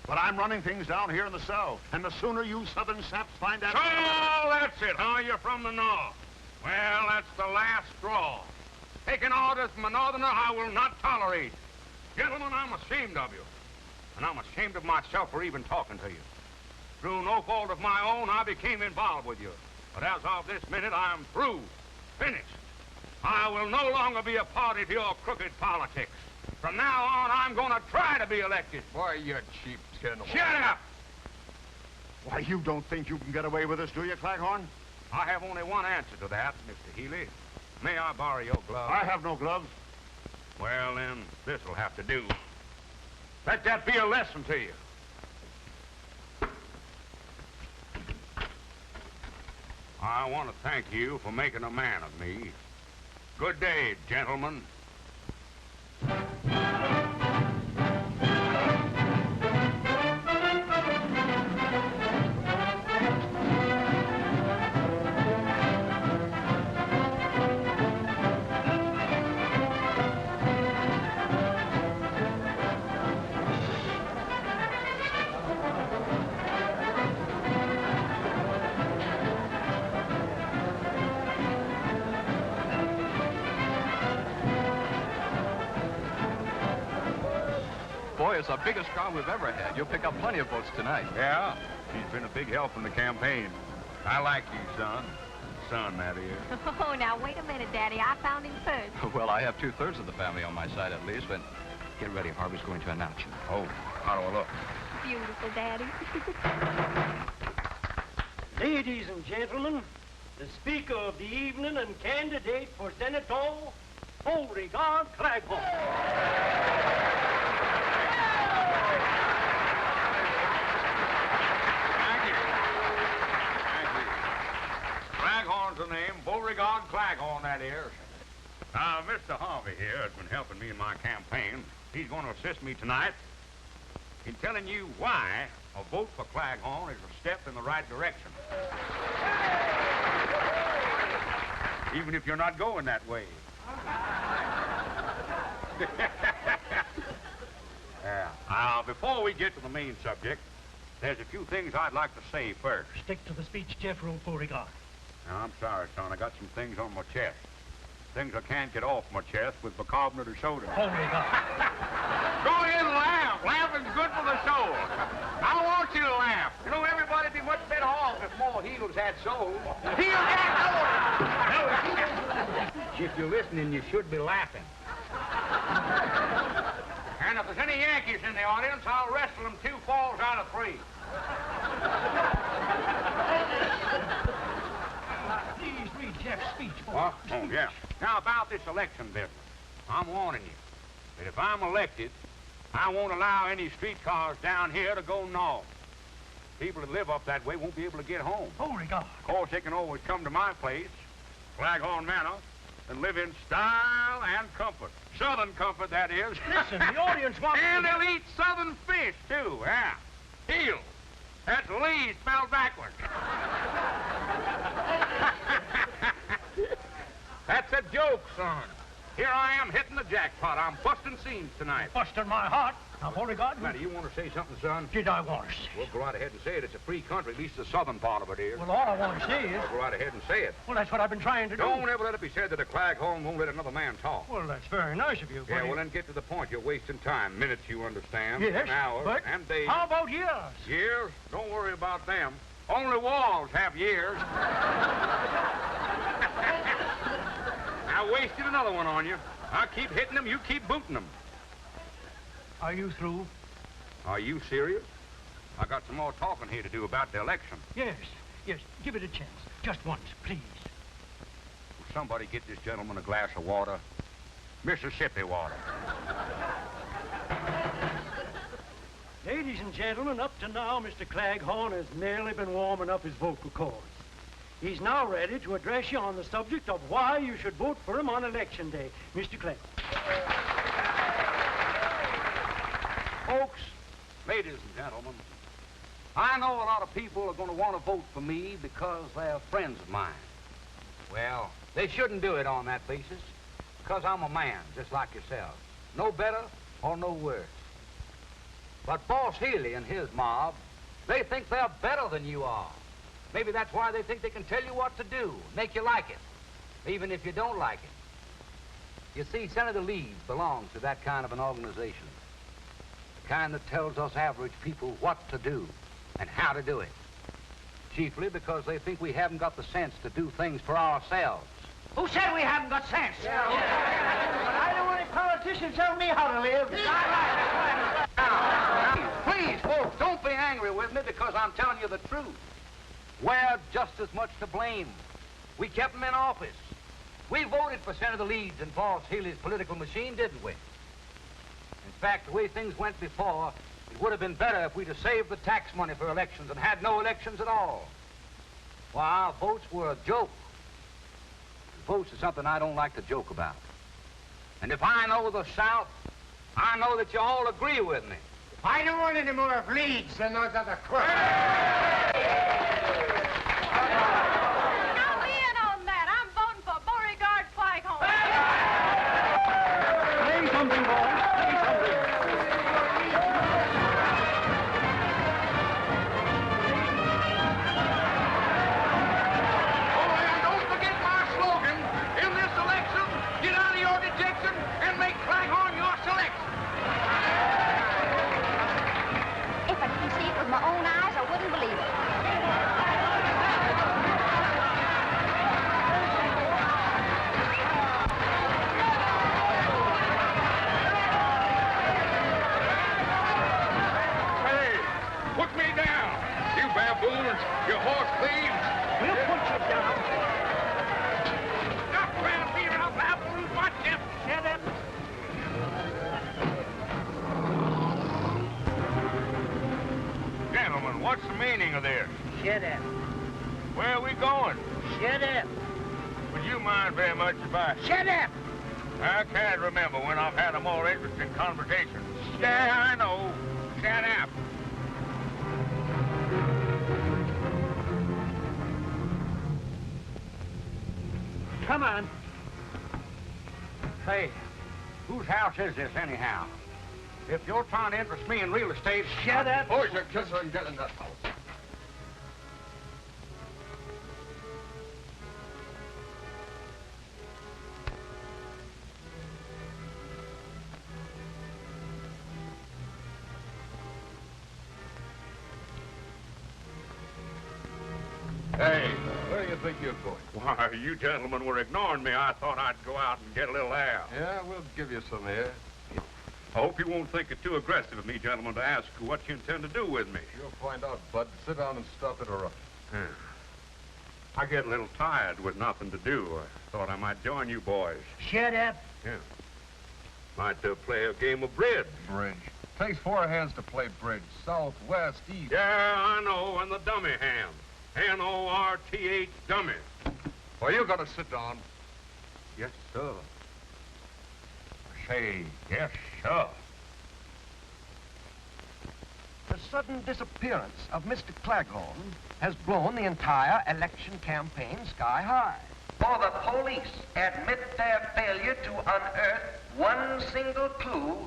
But I'm running things down here in the south. And the sooner you southern saps find out... So, that's it, huh? You're from the north. Well, that's the last straw. Taking orders from a northerner I will not tolerate. Gentlemen, I'm ashamed of you. And I'm ashamed of myself for even talking to you. Through no fault of my own, I became involved with you. But as of this minute, I'm through. Finished. I will no longer be a party to your crooked politics. From now on, I'm going to try to be elected. Why, you cheap tin. Shut up! Why, you don't think you can get away with this, do you, Claghorn? I have only one answer to that, Mr. Healy. May I borrow your gloves? I have no gloves. Well, then, this'll have to do. Let that be a lesson to you. I want to thank you for making a man of me. Good day, gentlemen. Boy, it's the biggest crowd we've ever had. You'll pick up plenty of votes tonight. Yeah, he's been a big help in the campaign. I like you, son. Son, that is. Oh, now, wait a minute, Daddy. I found him first. Well, I have 2/3 of the family on my side at least, but get ready. Harvey's going to announce you. Oh, how do I look? beautiful, Daddy. Ladies and gentlemen, the speaker of the evening and candidate for Senator, Beauregard Claghorn. Claghorn's the name. Beauregard Claghorn, that is. Mr. Harvey here has been helping me in my campaign. He's going to assist me tonight in telling you why a vote for Claghorn is a step in the right direction. Even if you're not going that way. Before we get to the main subject, there's a few things I'd like to say first. Stick to the speech, Jeffrey Beauregard. Now, I'm sorry, son. I got some things on my chest. Things I can't get off my chest with bicarbonate of soda. Beauregard. Go ahead and laugh. Laughing's good for the soul. I want you to laugh. You know, everybody'd be much better off if more heels had souls. Heels had souls! If you're listening, you should be laughing. And if there's any Yankees in the audience, I'll wrestle them 2 falls out of 3. Please read Jeff's speech. What? Oh, yeah. Now, about this election business, I'm warning you that if I'm elected, I won't allow any streetcars down here to go north. People that live up that way won't be able to get home. Beauregard. Of course, they can always come to my place, Claghorn Manor, and live in style and comfort. Southern comfort, that is. Listen, the audience wants And they'll eat southern fish, too, yeah. Heel. That's Lee spelled backwards. That's a joke, son. Here I am hitting the jackpot. I'm busting scenes tonight. Busting my heart. Now, Beauregard. Now, do you want to say something, son? Did I want to say? Well, go right ahead and say it. It's a free country, at least the southern part of it is. Well, all I want to say is... Well, go right ahead and say it. Well, that's what I've been trying to do. Don't ever let it be said that a Claghorn won't let another man talk. Well, that's very nice of you, but... Yeah, well, then get to the point. You're wasting time. Minutes, you understand. Yes, and hours, but and days. how about years? Years? Don't worry about them. Only walls have years. I wasted another one on you. I keep hitting them, you keep booting them. Are you through? Are you serious? I got some more talking here to do about the election. Yes, yes. Give it a chance. Just once, please. Will somebody get this gentleman a glass of water? Mississippi water. Ladies and gentlemen, up to now, Mr. Claghorn has merely been warming up his vocal cords. He's now ready to address you on the subject of why you should vote for him on Election Day. Mr. Claghorn. Folks, ladies and gentlemen, I know a lot of people are going to want to vote for me because they're friends of mine. Well, they shouldn't do it on that basis, because I'm a man, just like yourselves. No better or no worse. But Boss Healy and his mob, they think they're better than you are. Maybe that's why they think they can tell you what to do, make you like it, even if you don't like it. You see, Senator Leeds belongs to that kind of an organization. The kind that tells us average people what to do and how to do it. Chiefly because they think we haven't got the sense to do things for ourselves. Who said we haven't got sense? But I don't want any politicians telling me how to live. Now, please, folks, don't be angry with me because I'm telling you the truth. We're just as much to blame. We kept them in office. We voted for Senator Leeds and Boss Healy's political machine, didn't we? In fact, the way things went before, it would have been better if we'd have saved the tax money for elections and had no elections at all. Why, our votes were a joke. Votes is something I don't like to joke about. And if I know the South, I know that you all agree with me. I don't want any more of Leeds than those other crooks. Now in on that. I'm voting for Beauregard Claghorn. Say something, boys. Say something. Oh, and don't forget my slogan. In this election, get out of your dejection and make Claghorn your selection. If I could see it with my own eyes, I wouldn't believe violence, you horse thieves! We'll put you down. Stop trying to be around Babylon. Watch him. Shut up. Gentlemen, what's the meaning of this? Shut up. Where are we going? Shut up. Would you mind very much if I... Shut up. I can't remember when I've had a more interesting conversation. Yeah, I know. Shut up. Come on. Say, whose house is this anyhow? If you're trying to interest me in real estate... Shut up. Boys, you kisser and get in that house. Hey, where do you think you're going? Why, you gentlemen were ignoring me. I thought I'd go out and get a little air. Yeah, we'll give you some air. I hope you won't think it too aggressive of me, gentlemen, to ask what you intend to do with me. You'll find out, Bud. Sit down and stop interrupting. Yeah. I get a little tired with nothing to do. I thought I might join you boys. Shut up. Yeah. Might play a game of bridge. Bridge. Takes 4 hands to play bridge. South, west, east. Yeah, I know, and the dummy hand. N-O-R-T-H, dummy. Well, you gotta sit down. Yes, sir. Say, yes, sir. The sudden disappearance of Mr. Claghorn has blown the entire election campaign sky high. For the police admit their failure to unearth one single clue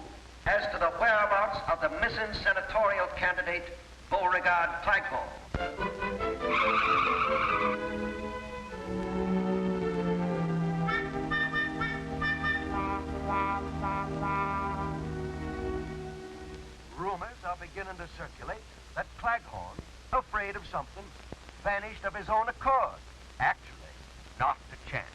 as to the whereabouts of the missing senatorial candidate, Beauregard Claghorn. Rumors are beginning to circulate that Claghorn, afraid of something, vanished of his own accord. Actually, not a chance.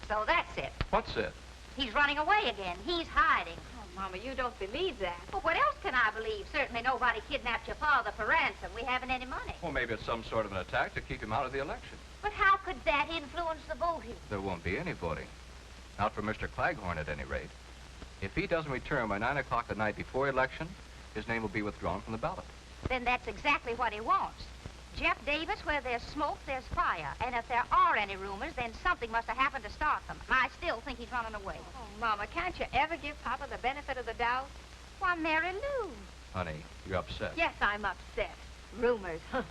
So that's it. What's it? He's running away again. He's hiding. Oh, Mama, you don't believe that. Well, what else can I believe? Certainly nobody kidnapped your father for ransom. We haven't any money. Well, maybe it's some sort of an attack to keep him out of the election. But how could that influence the voting? There won't be any voting. Not for Mr. Claghorn, at any rate. If he doesn't return by 9 o'clock the night before election, his name will be withdrawn from the ballot. Then that's exactly what he wants. Jeff Davis, where there's smoke, there's fire. And if there are any rumors, then something must have happened to start them. I still think he's running away. Oh, Mama, can't you ever give Papa the benefit of the doubt? Why, Mary Lou. Honey, you're upset. Yes, I'm upset. Rumors, huh?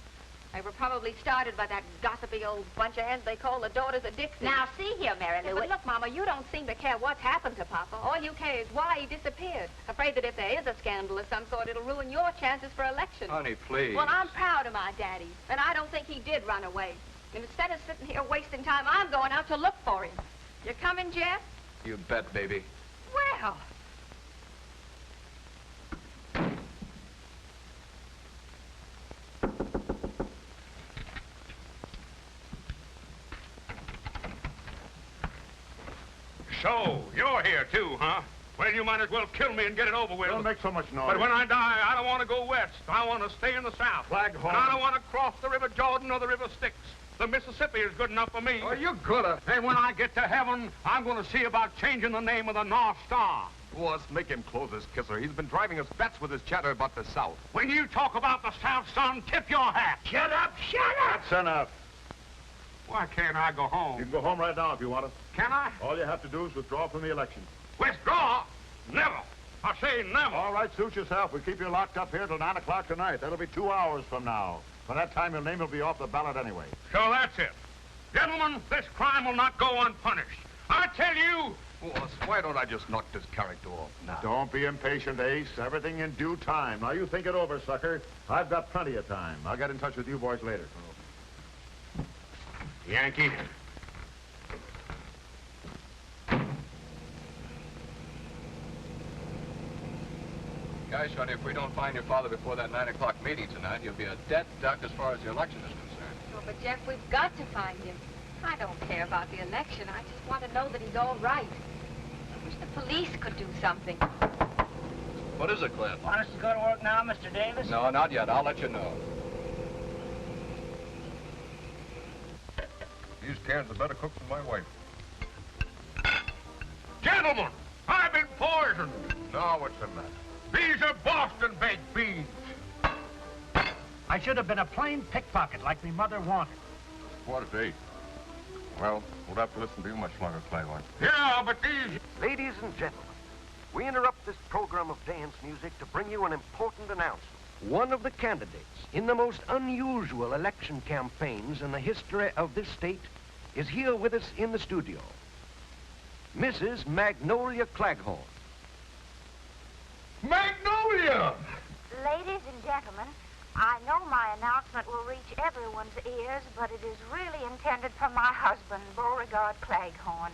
They were probably started by that gossipy old bunch of heads they call the Daughters of Dixie. Now, see here, Mary Lou. But look, Mama, you don't seem to care what's happened to Papa. All you care is why he disappeared. Afraid that if there is a scandal of some sort, it'll ruin your chances for election. Honey, please. Well, I'm proud of my daddy, and I don't think he did run away. And instead of sitting here wasting time, I'm going out to look for him. You coming, Jeff? You bet, baby. Well... So, you're here too, huh? Well, you might as well kill me and get it over with. Don't make so much noise. But when I die, I don't want to go west. I want to stay in the south. Claghorn. And I don't want to cross the River Jordan or the River Styx. The Mississippi is good enough for me. Oh, you coulda. And when I get to heaven, I'm going to see about changing the name of the North Star. Boss, make him close his kisser. He's been driving us bats with his chatter about the South. When you talk about the South, son, tip your hat. Shut up, shut up! That's enough. Why can't I go You home? can go home right now if you want to. Can I? All you have to do is withdraw from the election. Withdraw? Never. I say never. All right, suit yourself. We'll keep you locked up here till 9 o'clock tonight. That'll be 2 hours from now. By that time, your name will be off the ballot anyway. So that's it. Gentlemen, this crime will not go unpunished. I tell you... Boss, why don't I just knock this character off now? Don't be impatient, Ace. Everything in due time. Now, you think it over, sucker. I've got plenty of time. I'll get in touch with you boys later. Yankee. Guys, honey, if we don't find your father before that 9 o'clock meeting tonight, you'll be a dead duck as far as the election is concerned. Oh, but Jeff, we've got to find him. I don't care about the election. I just want to know that he's all right. I wish the police could do something. What is it, Cliff? Want us to go to work now, Mr. Davis? No, not yet. I'll let you know. These cans are better cooked than my wife. Gentlemen, I've been poisoned. Now what's the matter? These are Boston baked beans. I should have been a plain pickpocket like me mother wanted. Quarter to 8. Well, we'll have to listen to you much longer, Claghorn. Yeah, but these... Ladies and gentlemen, we interrupt this program of dance music to bring you an important announcement. One of the candidates in the most unusual election campaigns in the history of this state is here with us in the studio. Mrs. Magnolia Claghorn. Magnolia! Ladies and gentlemen, I know my announcement will reach everyone's ears, but it is really intended for my husband, Beauregard Claghorn,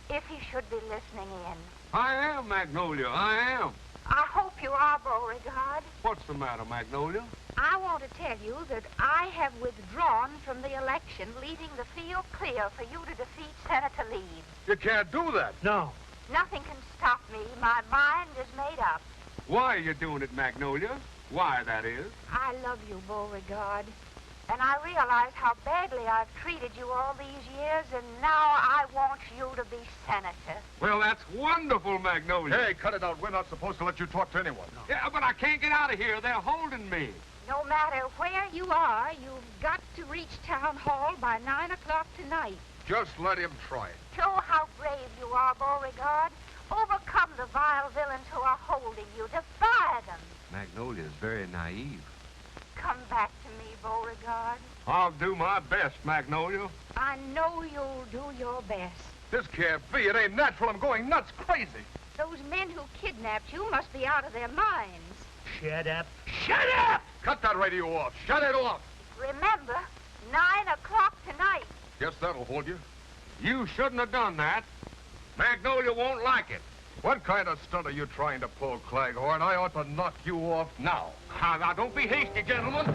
if he should be listening in. I am, Magnolia, I am. I hope you are, Beauregard. What's the matter, Magnolia? I want to tell you that I have withdrawn from the election, leaving the field clear for you to defeat Senator Leeds. You can't do that. No. Nothing can stop me. My mind is made up. Why are you doing it, Magnolia? Why, that is. I love you, Beauregard. And I realize how badly I've treated you all these years, and now I want you to be senator. Well, that's wonderful, Magnolia. Hey, cut it out. We're not supposed to let you talk to anyone. No. Yeah, but I can't get out of here. They're holding me. No matter where you are, you've got to reach Town Hall by 9 o'clock tonight. Just let him try it. Show how brave you are, Beauregard. Overcome the vile villains who are holding you. Defy them. Magnolia's very naive. Come back to me, Beauregard. I'll do my best, Magnolia. I know you'll do your best. This can't be. It ain't natural. I'm going nuts, crazy. Those men who kidnapped you must be out of their minds. Shut up. Shut up! Cut that radio off. Shut it off. Remember, 9 o'clock tonight. Guess that'll hold you. You shouldn't have done that. Magnolia won't like it. What kind of stunt are you trying to pull, Claghorn? I ought to knock you off now. Now, don't be hasty, gentlemen.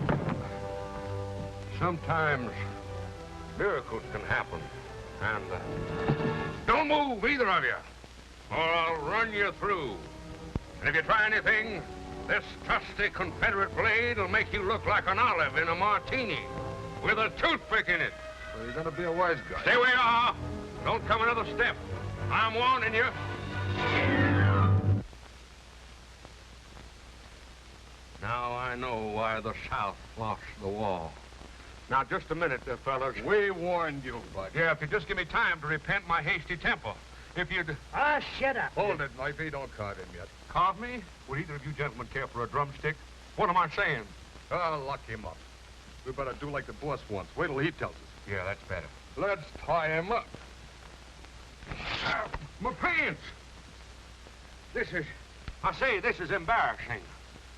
Sometimes miracles can happen. And don't move, either of you, or I'll run you through. And if you try anything, this trusty Confederate blade will make you look like an olive in a martini with a toothpick in it. Well, you're gonna be a wise guy. Stay where you are. Don't come another step. I'm warning you. Now I know why the South lost the war. Now, just a minute, fellas. We warned you, Bud. Yeah, if you just give me time to repent my hasty temper. If you'd... Ah, shut up. Hold it, Knifey. Don't carve him yet. Carve me? Would either of you gentlemen care for a drumstick? What am I saying? Lock him up. We better do like the boss wants. Wait till he tells us. Yeah, that's better. Let's tie him up. My pants! This is embarrassing.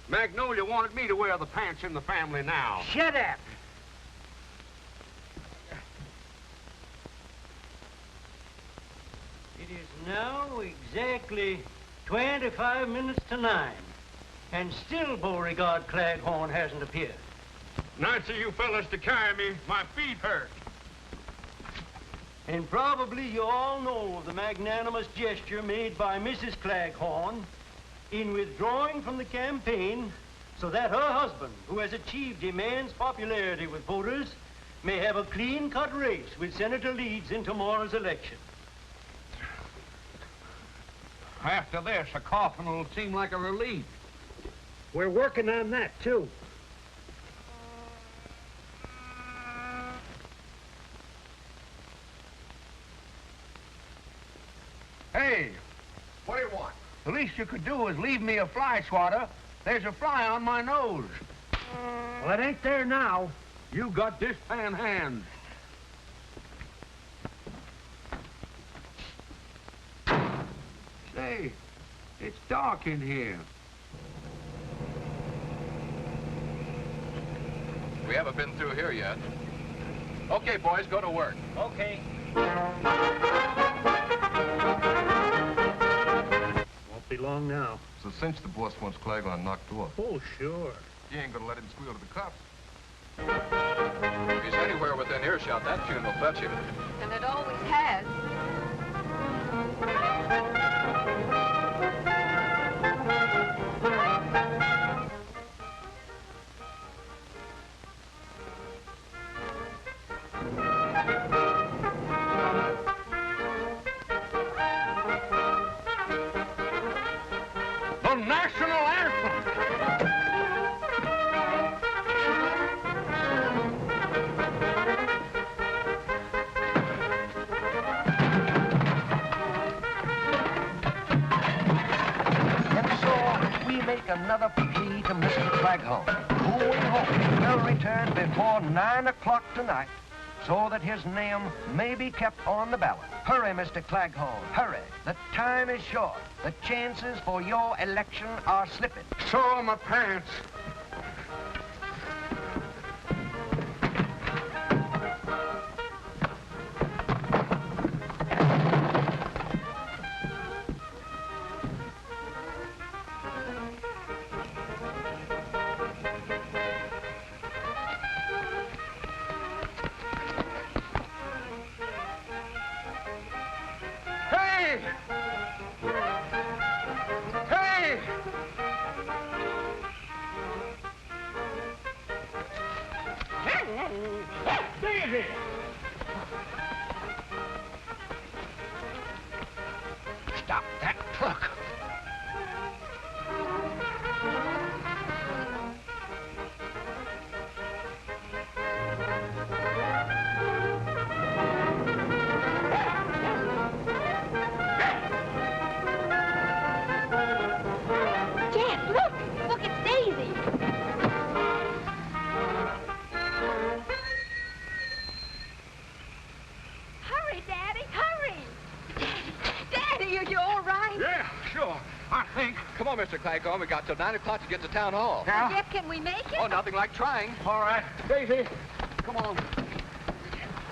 Magnolia wanted me to wear the pants in the family now. Shut up. It is now exactly 25 minutes to 9, and still Beauregard Claghorn hasn't appeared. Nice of you fellas to carry me. My feet hurt. And probably you all know of the magnanimous gesture made by Mrs. Claghorn in withdrawing from the campaign so that her husband, who has achieved immense popularity with voters, may have a clean-cut race with Senator Leeds in tomorrow's election. After this, a coffin will seem like a relief. We're working on that, too. Hey, what do you want? The least you could do is leave me a fly swatter. There's a fly on my nose. Well, it ain't there now. You got this pan hand. Say, it's dark in here. We haven't been through here yet. Okay, boys, go to work. Okay. Won't be long now. So since the boss wants Claghorn knocked off, Oh, sure. you ain't gonna let him squeal to the cops. If he's anywhere within earshot, that tune will fetch him. And it always has. another plea to Mr. Claghorn, who we hope will return before 9 o'clock tonight so that his name may be kept on the ballot. Hurry, Mr. Claghorn, hurry. The time is short. The chances for your election are slipping. So are my pants. Hey! Hey! Daisy! Stop that truck. Jeff, look! Look, it's Daisy! Hurry, Daddy, hurry! Daddy, are you all right? Yeah, sure. I think. Come on, Mr. Claghorn. We got till 9 o'clock to get to town hall. Well, Jeff, can we make it? Oh, nothing like trying. All right. Daisy, come on.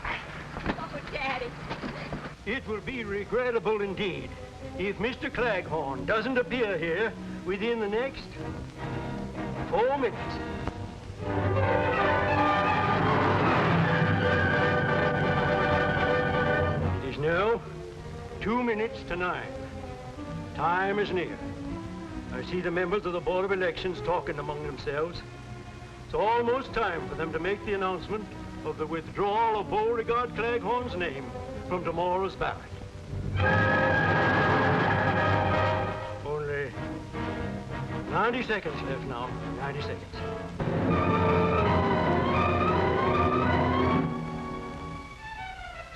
Oh, Daddy. It will be regrettable indeed if Mr. Claghorn doesn't appear here within the next 4 minutes. It is now 2 minutes to 9. Time is near. I see the members of the Board of Elections talking among themselves. It's almost time for them to make the announcement of the withdrawal of Beauregard Claghorn's name from tomorrow's ballot. Only 90 seconds left now. 90 seconds.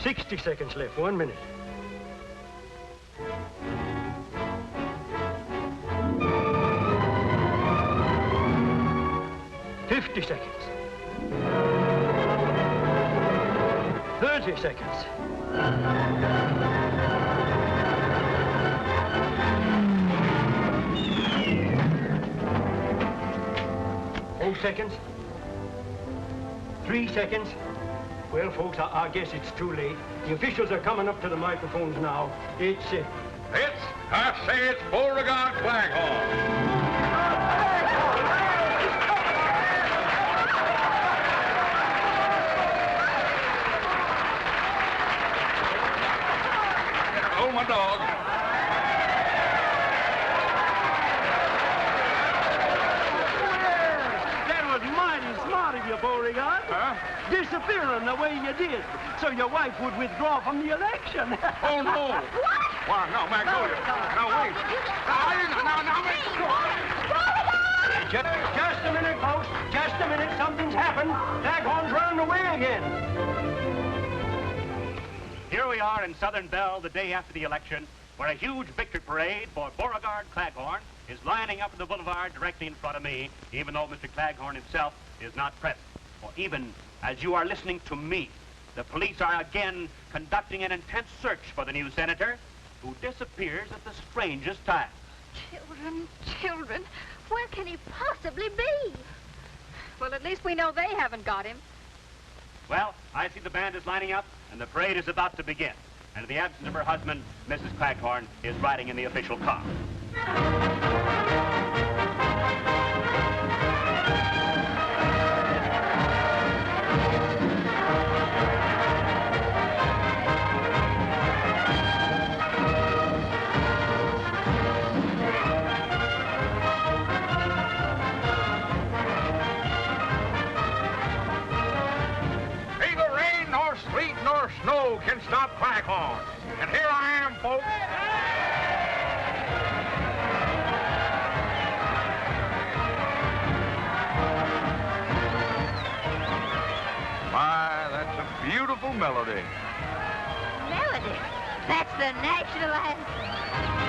$60 seconds left. 1 minute. $50 seconds. 30 seconds. Four seconds. 3 seconds. Well, folks, I guess it's too late. The officials are coming up to the microphones now. I say it's Beauregard Claghorn. Oh, my dog. That was mighty smart of you, Beauregard. Huh? Disappearing the way you did, so your wife would withdraw from the election. Oh, no. Why, no, Magnolia. Now, wait. Just a minute, folks. Just a minute. Something's happened. Claghorn's running away again. Here we are in Southern Belle the day after the election, where a huge victory parade for Beauregard Claghorn is lining up in the boulevard directly in front of me, even though Mr. Claghorn himself is not present. For even as you are listening to me, the police are again conducting an intense search for the new senator, who disappears at the strangest times. Children, where can he possibly be? Well, at least we know they haven't got him. Well, I see the band is lining up, and the parade is about to begin. And in the absence of her husband, Mrs. Claghorn is riding in the official car. Neither rain nor sleet nor snow can stop Claghorn. And here I am, folks. My, that's a beautiful melody. Melody. That's the national anthem.